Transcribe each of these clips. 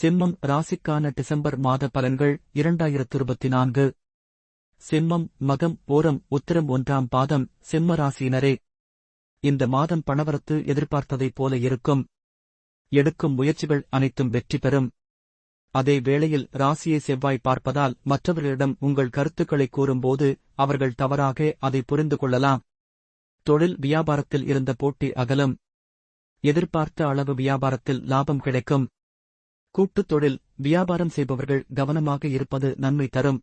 சிம்மம் ராசிக்கான டிசம்பர் மாத பலன்கள் 2024. சிம்மம் மகம் ஓரம் உத்திரம் 1ஆம் பாதம் சிம்ம ராசியினரே. இந்த மாதம் பணவரத்து எதிர்பார்த்ததைப் போல இருக்கும். எடுக்கும் முயற்சிகள் அனைத்தும் வெற்றி பெறும். அதே வேளையில் ராசியை செவ்வாய் பார்ப்பதால் மற்றவர்களிடம் உங்கள் கருத்துக்களை கூறும்போது அவர்கள் தவறாக அதை புரிந்து கொள்ளலாம். தொழில் வியாபாரத்தில் இருந்த போட்டி அகலும். எதிர்பார்த்த அளவு வியாபாரத்தில் லாபம் கிடைக்கும். கூட்டுத் தொழில் வியாபாரம் செய்பவர்கள் கவனமாக இருப்பது நன்மை தரும்.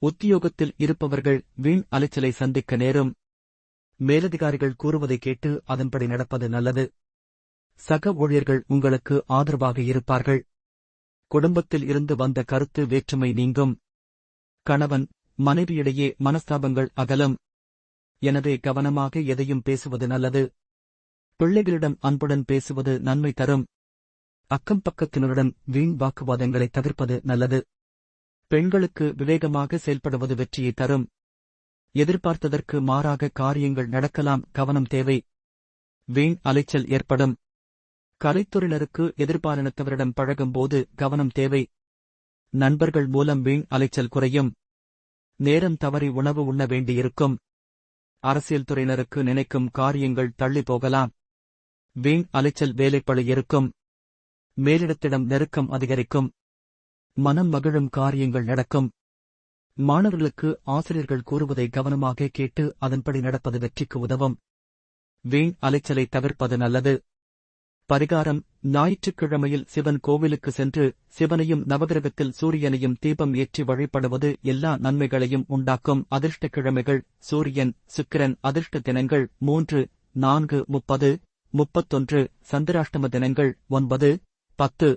உத்தியோகத்தில் இருப்பவர்கள் வீண் அலைச்சலை சந்திக்க நேரும். மேலதிகாரிகள் கூறுவதை கேட்டு அதன்படி நடப்பது நல்லது. சக ஊழியர்கள் உங்களுக்கு ஆதரவாக இருப்பார்கள். குடும்பத்தில் இருந்து வந்த கருத்து வேற்றுமை நீங்கும். கணவன் மனைவியிடையே மனஸ்தாபங்கள் அகலும். எனவே கவனமாக எதையும் பேசுவது நல்லது. பிள்ளைகளிடம் அன்புடன் பேசுவது நன்மை தரும். அக்கம் பக்கத்தினருடன் வீண் வாக்குவாதங்களை தவிர்ப்பது நல்லது. பெண்களுக்கு விவேகமாக செயல்படுவது வெற்றியை தரும். எதிர்பார்த்ததற்கு மாறாக காரியங்கள் நடக்கலாம், கவனம் தேவை. வீண் அலைச்சல் ஏற்படும். கலைத்துறையினருக்கு எதிர்பாலினத்தவரிடம் பழகும்போது கவனம் தேவை. நண்பர்கள் மூலம் வீண் அலைச்சல் குறையும். நேரம் தவறி உணவு உண்ண வேண்டியிருக்கும். அரசியல் துறையினருக்கு நினைக்கும் காரியங்கள் தள்ளி போகலாம். வீண் அலைச்சல் வேலைப்பளு இருக்கும். மேலிடத்திடம் நெருக்கம் அதிகரிக்கும். மனம் மகிழும் காரியங்கள் நடக்கும். மாணவர்களுக்கு ஆசிரியர்கள் கூறுவதை கவனமாக கேட்டு அதன்படி நடப்பது வெற்றிக்கு உதவும். வீண் அலைச்சலை தவிர்ப்பது நல்லது. பரிகாரம்: ஞாயிற்றுக்கிழமையில் சிவன் கோவிலுக்கு சென்று சிவனையும் நவகிரகத்தில் சூரியனையும் தீபம் ஏற்றி வழிபடுவது எல்லா நன்மைகளையும் உண்டாக்கும். அதிர்ஷ்ட கிழமைகள்: சூரியன், சுக்கிரன். அதிர்ஷ்ட தினங்கள் 3, 4, 30, 31. சந்திராஷ்டம தினங்கள் 9, 10.